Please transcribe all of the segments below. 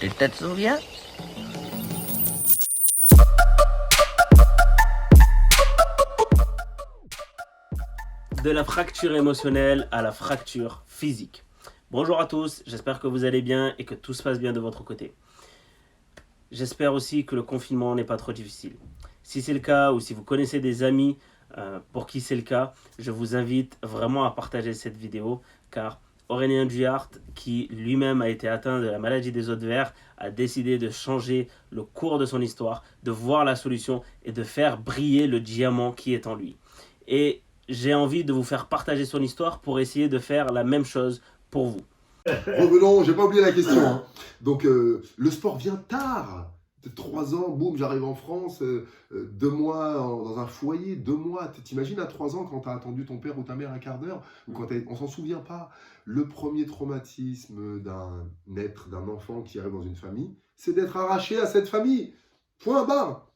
Tu te souviens? De la fracture émotionnelle à la fracture physique. Bonjour à tous, j'espère que vous allez bien et que tout se passe bien de votre côté. J'espère aussi que le confinement n'est pas trop difficile. Si c'est le cas ou si vous connaissez des amis pour qui c'est le cas, je vous invite vraiment à partager cette vidéo car Aurélien Duyart, qui lui-même a été atteint de la maladie des os de verre, a décidé de changer le cours de son histoire, de voir la solution et de faire briller le diamant qui est en lui. Et j'ai envie de vous faire partager son histoire pour essayer de faire la même chose pour vous. Revenons, j'ai pas oublié la question. Hein. Donc, le sport vient tard. De 3 ans, boum, j'arrive en France, 2 mois dans un foyer, 2 mois. T'imagines à 3 ans quand t'as attendu ton père ou ta mère un quart d'heure, ou quand on s'en souvient pas. Le premier traumatisme d'un être, d'un enfant qui arrive dans une famille, c'est d'être arraché à cette famille. Point barre.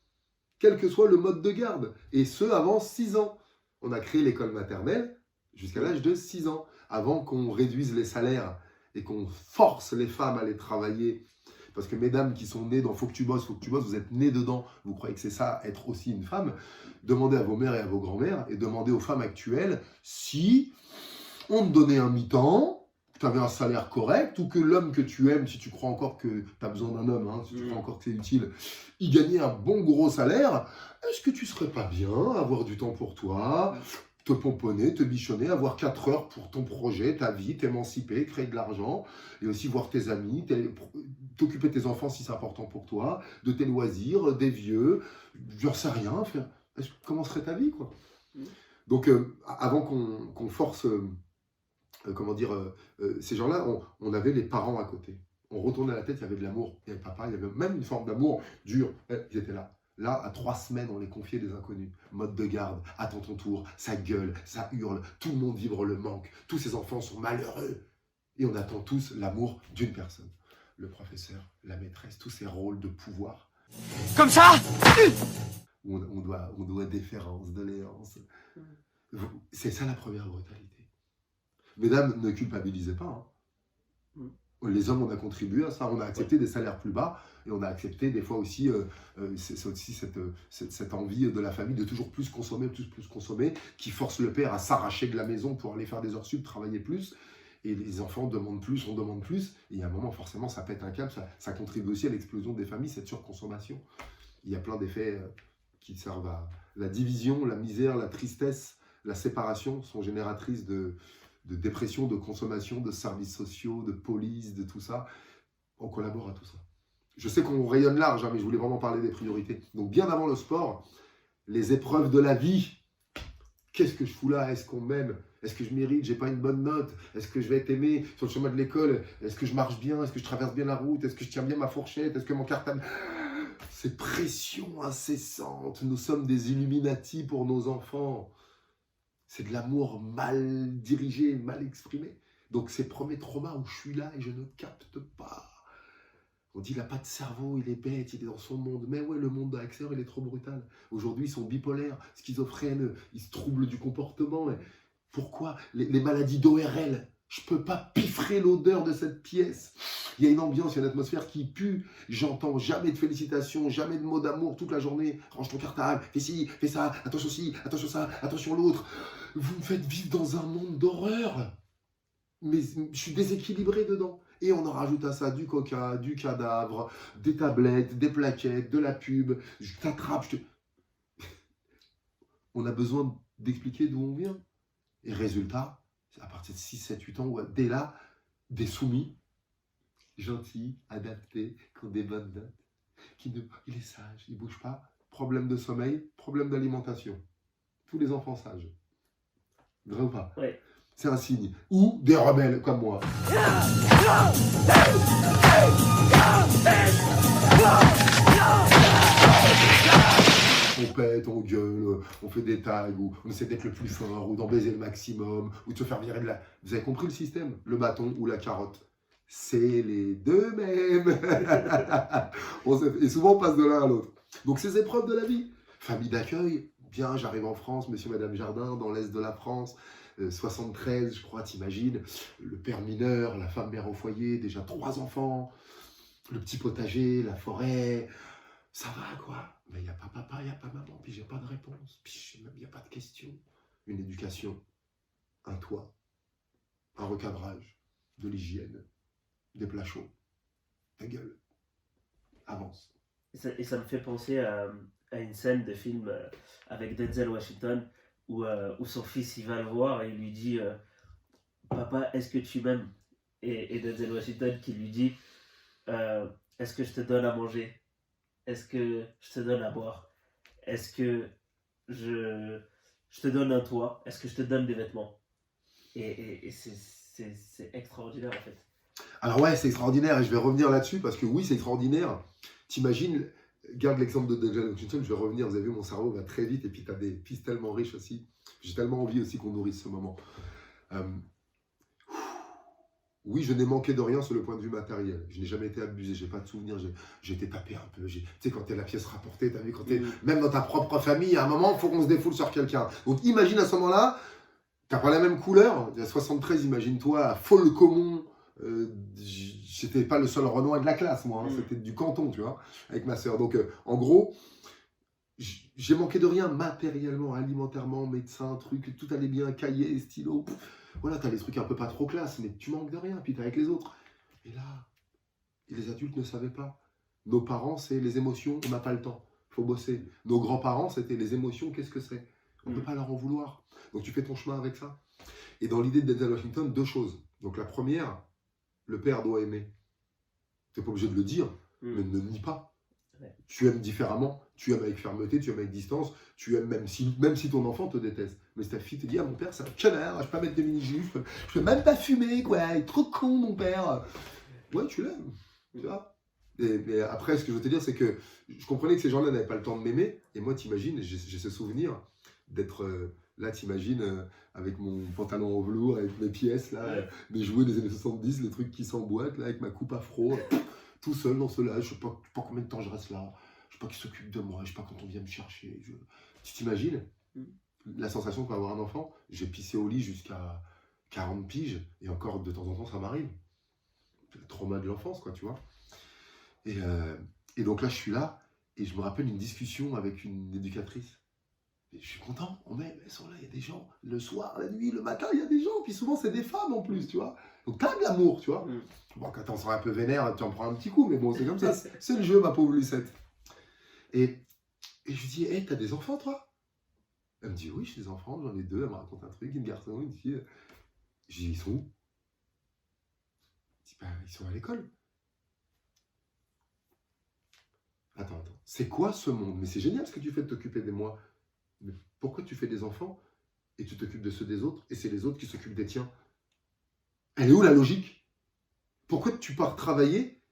Quel que soit le mode de garde. Et ce, avant 6 ans. On a créé l'école maternelle jusqu'à l'âge de 6 ans, avant qu'on réduise les salaires et qu'on force les femmes à aller travailler. Parce que mesdames qui sont nées dans Faut que tu bosses, vous êtes nées dedans, vous croyez que c'est ça, être aussi une femme. Demandez à vos mères et à vos grands-mères et demandez aux femmes actuelles si on te donnait un mi-temps, que tu avais un salaire correct, ou que l'homme que tu aimes, si tu crois encore que tu as besoin d'un homme, hein, si tu crois encore que c'est utile, il gagnait un bon gros salaire, est-ce que tu serais pas bien, avoir du temps pour toi, te pomponner, te bichonner, avoir 4 heures pour ton projet, ta vie, t'émanciper, créer de l'argent, et aussi voir tes amis, t'occuper de tes enfants si c'est important pour toi, de tes loisirs, des vieux, j'en sais rien, comment serait ta vie, quoi. Donc, avant qu'on force, ces gens-là, on avait les parents à côté. On retournait la tête, il y avait de l'amour, il y avait papa, il y avait même une forme d'amour dur, ils étaient là. Là, à 3 semaines, on les confiait des inconnus. Mode de garde, attends ton tour, ça gueule, ça hurle, tout le monde vibre le manque, tous ces enfants sont malheureux. Et on attend tous l'amour d'une personne. Le professeur, la maîtresse, tous ces rôles de pouvoir. Comme ça? On doit déférence, doléance. C'est ça la première brutalité. Mesdames, ne culpabilisez pas. Hein. Les hommes, on a contribué à ça, on a accepté des salaires plus bas et on a accepté des fois aussi, c'est aussi cette envie de la famille de toujours plus consommer, plus consommer, qui force le père à s'arracher de la maison pour aller faire des heures sup, travailler plus. Et les enfants demandent plus, on demande plus. Et il y a un moment, forcément, ça pète un câble, ça contribue aussi à l'explosion des familles, cette surconsommation. Il y a plein d'effets qui servent à la division, la misère, la tristesse, la séparation sont génératrices de dépression, de consommation, de services sociaux, de police, de tout ça. On collabore à tout ça. Je sais qu'on rayonne large, hein, mais je voulais vraiment parler des priorités. Donc bien avant le sport, les épreuves de la vie. Qu'est-ce que je fous là? Est-ce qu'on m'aime? Est-ce que je mérite? J'ai pas une bonne note? Est-ce que je vais être aimé sur le chemin de l'école? Est-ce que je marche bien? Est-ce que je traverse bien la route? Est-ce que je tiens bien ma fourchette? Est-ce que mon cartable... Ces pressions incessantes. Nous sommes des Illuminati pour nos enfants. C'est de l'amour mal dirigé, mal exprimé. Donc ces premiers traumas où je suis là et je ne capte pas. On dit il n'a pas de cerveau, il est bête, il est dans son monde. Mais ouais, le monde d'Axer, il est trop brutal. Aujourd'hui, ils sont bipolaires, schizophrènes, ils se troublent du comportement. Mais pourquoi les maladies d'ORL? Je ne peux pas piffrer l'odeur de cette pièce. Il y a une ambiance, il y a une atmosphère qui pue. J'entends jamais de félicitations, jamais de mots d'amour toute la journée. Range ton cartable, fais ci, fais ça, attention ci, attention ça, attention l'autre. Vous me faites vivre dans un monde d'horreur. Mais je suis déséquilibré dedans. Et on en rajoute à ça du coca, du cadavre, des tablettes, des plaquettes, de la pub. Je t'attrape, On a besoin d'expliquer d'où on vient. Et résultat, à partir de 6, 7, 8 ans, dès là, des soumis, gentils, adaptés, qui ont des bonnes notes, il est sage, il ne bouge pas. Problème de sommeil, problème d'alimentation. Tous les enfants sages. Vrai ou pas? Ouais. C'est un signe. Ou des rebelles comme moi. On pète, on gueule, on fait des tags, ou on essaie d'être le plus fort, ou d'en baiser le maximum, ou de se faire virer de la... Vous avez compris le système? Le bâton ou la carotte? C'est les deux mêmes. Et souvent, on passe de l'un à l'autre. Donc, ces épreuves de la vie. Famille d'accueil. Bien, j'arrive en France, monsieur, madame Jardin, dans l'est de la France. 73, je crois, t'imagines. Le père mineur, la femme mère au foyer, déjà 3 enfants. le petit potager, la forêt, ça va quoi. Mais il n'y a pas papa, il n'y a pas maman, puis j'ai pas de réponse, puis il n'y a pas de question. Une éducation, un toit, un recadrage, de l'hygiène, des plats chauds. Ta gueule, avance. Et ça me fait penser à une scène de film avec Denzel Washington où son fils il va le voir et il lui dit Papa, est-ce que tu m'aimes et Denzel Washington qui lui dit Est-ce que je te donne à manger? Est-ce que je te donne à boire? Est-ce que je te donne un toit? Est-ce que je te donne des vêtements? Et c'est extraordinaire en fait. Alors ouais, c'est extraordinaire et je vais revenir là-dessus parce que oui, c'est extraordinaire. T'imagines, garde l'exemple de Denzel Washington, je vais revenir, vous avez vu, mon cerveau va très vite et puis tu as des pistes tellement riches aussi. J'ai tellement envie aussi qu'on nourrisse ce moment. Oui, je n'ai manqué de rien sur le point de vue matériel. Je n'ai jamais été abusé, j'ai pas de souvenirs, j'ai été tapé un peu. Tu sais, quand t'es la pièce rapportée, t'as vu, quand t'es même dans ta propre famille, à un moment, il faut qu'on se défoule sur quelqu'un. Donc imagine à ce moment-là, t'as pas la même couleur. Il y a 73, imagine-toi, à Folcomont. J'étais pas le seul Renoir de la classe, moi. Hein, c'était du canton, tu vois, avec ma sœur. Donc, en gros, j'ai manqué de rien matériellement, alimentairement, médecin, truc, tout allait bien, cahier, stylo. Voilà, t'as des trucs un peu pas trop classe, mais tu manques de rien, puis t'es avec les autres. Et là, les adultes ne savaient pas. Nos parents, c'est les émotions, on n'a pas le temps, il faut bosser. Nos grands-parents, c'était les émotions, qu'est-ce que c'est? On ne peut pas leur en vouloir. Donc tu fais ton chemin avec ça. Et dans l'idée de Denzel Washington, deux choses. Donc la première, le père doit aimer. Tu n'es pas obligé de le dire, mais ne nie pas. Ouais. Tu aimes différemment, tu aimes avec fermeté, tu aimes avec distance, tu aimes même si ton enfant te déteste. Mais si ta fille te dit, ah mon père c'est un connard, je peux pas mettre de mini-jupe, je peux même pas fumer, quoi, il est trop con mon père. Ouais, tu l'aimes, tu vois. Et après, ce que je veux te dire, c'est que je comprenais que ces gens-là n'avaient pas le temps de m'aimer. Et moi, t'imagines, j'ai ce souvenir d'être là, t'imagines, avec mon pantalon en velours, avec mes pièces, là, mes jouets des années 70, les trucs qui s'emboîtent, là, avec ma coupe afro. Tout seul dans ce là, je sais pas combien de temps je reste là, je sais pas qui s'occupe de moi, je sais pas quand on vient me chercher. Tu t'imagines la sensation qu'à avoir un enfant? J'ai pissé au lit jusqu'à 40 piges, et encore de temps en temps ça m'arrive. Le trauma de l'enfance, quoi, tu vois. Et donc là, je suis là, et je me rappelle une discussion avec une éducatrice. Et je suis content, on m'aime, elles sont là, il y a des gens, le soir, la nuit, le matin, il y a des gens, puis souvent c'est des femmes en plus, tu vois. Donc t'as de l'amour, tu vois. Bon, quand t'en seras un peu vénère, tu en prends un petit coup, mais bon, c'est comme ça, c'est le jeu, ma pauvre Lucette. Et je lui dis, hey, t'as des enfants, toi? Elle me dit, oui, j'ai des enfants, j'en ai deux, elle me raconte un truc, une garçon, une fille. Je dis, ils sont où? Je dis, bah, ils sont à l'école. Attends, c'est quoi ce monde? Mais c'est génial ce que tu fais de t'occuper de moi. Mais pourquoi tu fais des enfants et tu t'occupes de ceux des autres et c'est les autres qui s'occupent des tiens? Elle est où la logique? Pourquoi tu pars travailler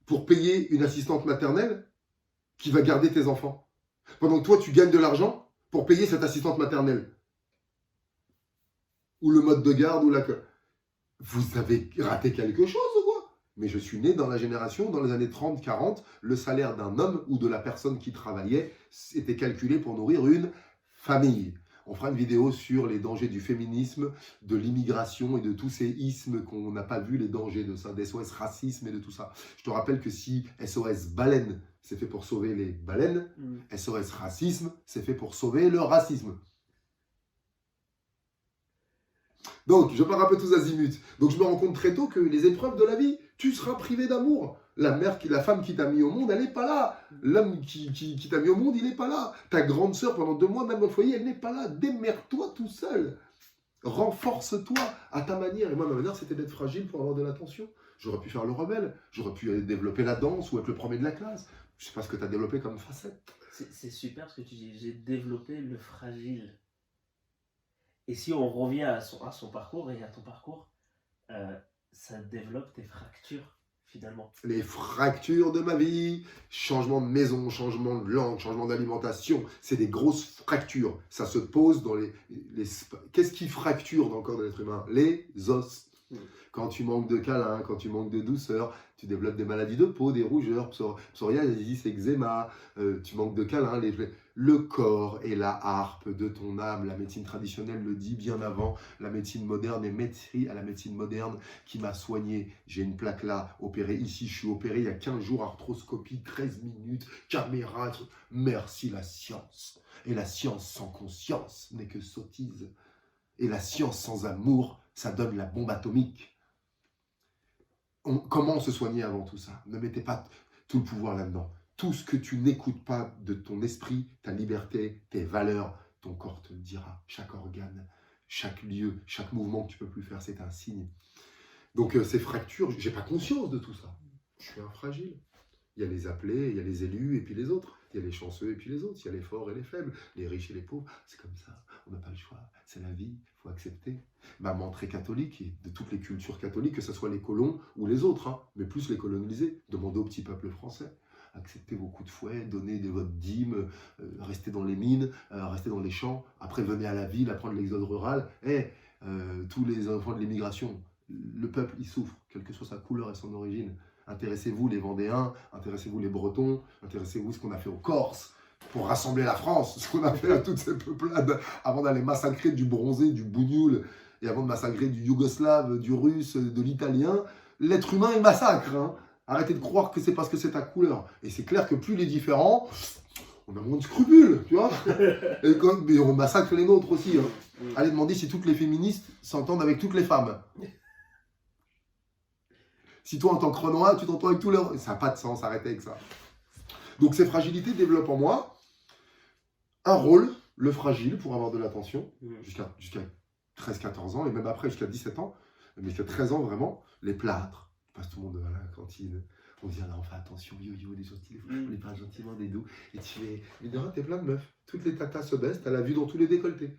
pour payer une assistante maternelle qui va garder tes enfants pendant que toi tu gagnes de l'argent pour payer cette assistante maternelle? Ou le mode de garde ou la... Vous avez raté quelque chose ou quoi? Mais je suis né dans la génération, dans les années 30-40, le salaire d'un homme ou de la personne qui travaillait était calculé pour nourrir une famille. On fera une vidéo sur les dangers du féminisme, de l'immigration et de tous ces ismes qu'on n'a pas vu, les dangers de ça, d'SOS racisme et de tout ça. Je te rappelle que si SOS baleine, c'est fait pour sauver les baleines, SOS racisme, c'est fait pour sauver le racisme. Donc, je pars un peu tous azimuts. Donc, je me rends compte très tôt que les épreuves de la vie, tu seras privé d'amour. La femme qui t'a mis au monde, elle n'est pas là. L'homme qui t'a mis au monde, il n'est pas là. Ta grande sœur, pendant 2 mois, même dans le foyer, elle n'est pas là. Démerde-toi tout seul. Renforce-toi à ta manière. Et moi, ma manière, c'était d'être fragile pour avoir de l'attention. J'aurais pu faire le rebelle. J'aurais pu développer la danse ou être le premier de la classe. Je ne sais pas ce que tu as développé comme facette. C'est super ce que tu dis. J'ai développé le fragile. Et si on revient à son parcours et à ton parcours, ça développe tes fractures, finalement. Les fractures de ma vie, changement de maison, changement de langue, changement d'alimentation, c'est des grosses fractures. Ça se pose dans les... Qu'est-ce qui fracture dans le corps de l'être humain? Les os. Quand tu manques de câlin, quand tu manques de douceur, Tu développes des maladies de peau, des rougeurs, psoriasis, eczéma, tu manques de câlins. Le corps est la harpe de ton âme. La médecine traditionnelle le dit bien avant. La médecine moderne est maîtrise à la médecine moderne qui m'a soigné. J'ai une plaque là, opérée ici. Je suis opéré il y a 15 jours, arthroscopie, 13 minutes, caméra. Merci la science. Et la science sans conscience n'est que sottise. Et la science sans amour, ça donne la bombe atomique. Comment se soigner avant tout ça? Ne mettez pas tout le pouvoir là-dedans. Tout ce que tu n'écoutes pas de ton esprit, ta liberté, tes valeurs, ton corps te le dira. Chaque organe, chaque lieu, chaque mouvement que tu ne peux plus faire, c'est un signe. Donc ces fractures, je n'ai pas conscience de tout ça. Je suis un fragile. Il y a les appelés, il y a les élus et puis les autres. Il y a les chanceux et puis les autres. Il y a les forts et les faibles, les riches et les pauvres. C'est comme ça. On n'a pas le choix. C'est la vie. Il faut accepter. Maman très catholique, et de toutes les cultures catholiques, que ce soit les colons ou les autres, hein, mais plus les colonisés. Demandez au petit peuple français. Acceptez vos coups de fouet, donnez votre dîme, restez dans les mines, restez dans les champs. Après, venez à la ville, apprendre l'exode rural. Tous les enfants de l'immigration, le peuple, il souffre, quelle que soit sa couleur et son origine. Intéressez-vous les Vendéens, intéressez-vous les Bretons, intéressez-vous ce qu'on a fait aux Corses pour rassembler la France, ce qu'on a fait à toutes ces peuplades avant d'aller massacrer du bronzé, du bougnoul, et avant de massacrer du yougoslave, du russe, de l'italien. L'être humain est massacre. Hein. Arrêtez de croire que c'est parce que c'est ta couleur. Et c'est clair que plus les différents, on a moins de scrupules, tu vois. Mais on massacre les nôtres aussi. Hein. Allez demander si toutes les féministes s'entendent avec toutes les femmes. Si toi, en tant que Renoir, tu t'entends avec tous leurs... Ça n'a pas de sens, arrêtez avec ça. Donc ces fragilités développent en moi un rôle, le fragile, pour avoir de l'attention, jusqu'à 13-14 ans, et même après, jusqu'à 17 ans, mais jusqu'à 13 ans, vraiment, les plâtres. Je passe tout le monde à la cantine. On dit, là, on fait attention, yo-yo, des gentils, on les parle gentiment, des doux. Et tu fais, mais derrière, t'es plein de meufs. Toutes les tatas se baissent, t'as la vue dans tous les décolletés.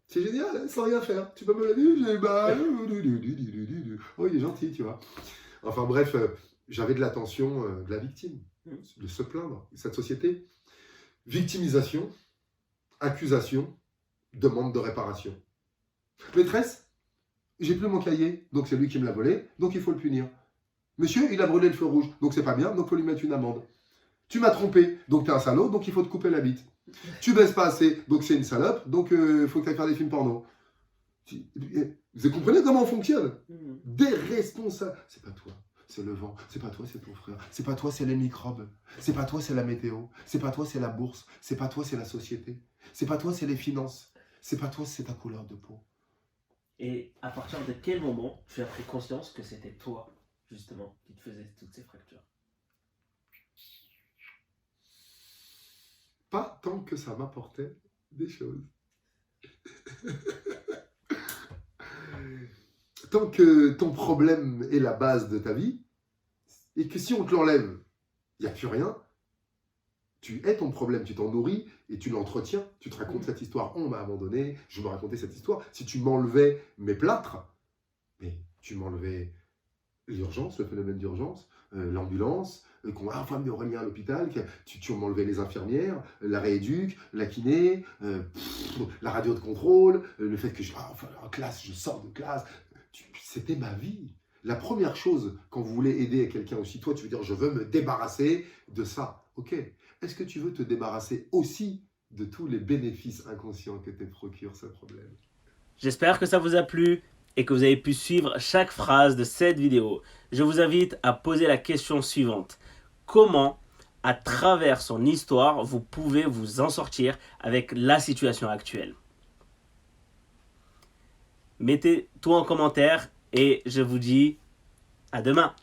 C'est génial, hein, sans rien faire. Tu peux me la dire, oh, il est gentil, tu vois. Enfin bref, j'avais de l'attention de la victime, de se plaindre. Cette société, victimisation, accusation, demande de réparation. Maîtresse, j'ai plus mon cahier, donc c'est lui qui me l'a volé, donc il faut le punir. Monsieur, il a brûlé le feu rouge, donc c'est pas bien, donc il faut lui mettre une amende. Tu m'as trompé, donc t'es un salaud, donc il faut te couper la bite. Tu baisses pas assez, donc c'est une salope, donc il faut que tu ailles faire des films porno. Vous comprenez comment on fonctionne? Des responsables. C'est pas toi, c'est le vent. C'est pas toi, c'est ton frère. C'est pas toi, c'est les microbes. C'est pas toi, c'est la météo. C'est pas toi, c'est la bourse. C'est pas toi, c'est la société. C'est pas toi, c'est les finances. C'est pas toi, c'est ta couleur de peau. Et à partir de quel moment tu as pris conscience que c'était toi, justement, qui te faisais toutes ces fractures? Pas tant que ça m'apportait des choses. Tant que ton problème est la base de ta vie, et que si on te l'enlève, il n'y a plus rien, tu es ton problème, tu t'en nourris et tu l'entretiens. Tu te racontes cette histoire. On m'a abandonné, je me racontais cette histoire. Si tu m'enlevais mes plâtres, mais tu m'enlevais l'urgence, le phénomène d'urgence, l'ambulance, qu'on a amené Aurélien à l'hôpital, tu m'enlevais les infirmières, la rééduque, la kiné, la radio de contrôle, le fait que en classe, je sors de classe. C'était ma vie. La première chose, quand vous voulez aider quelqu'un aussi, toi, tu veux dire, je veux me débarrasser de ça. Ok. Est-ce que tu veux te débarrasser aussi de tous les bénéfices inconscients que te procure ce problème? J'espère que ça vous a plu et que vous avez pu suivre chaque phrase de cette vidéo. Je vous invite à poser la question suivante. Comment, à travers son histoire, vous pouvez vous en sortir avec la situation actuelle? Mettez tout en commentaire et je vous dis à demain.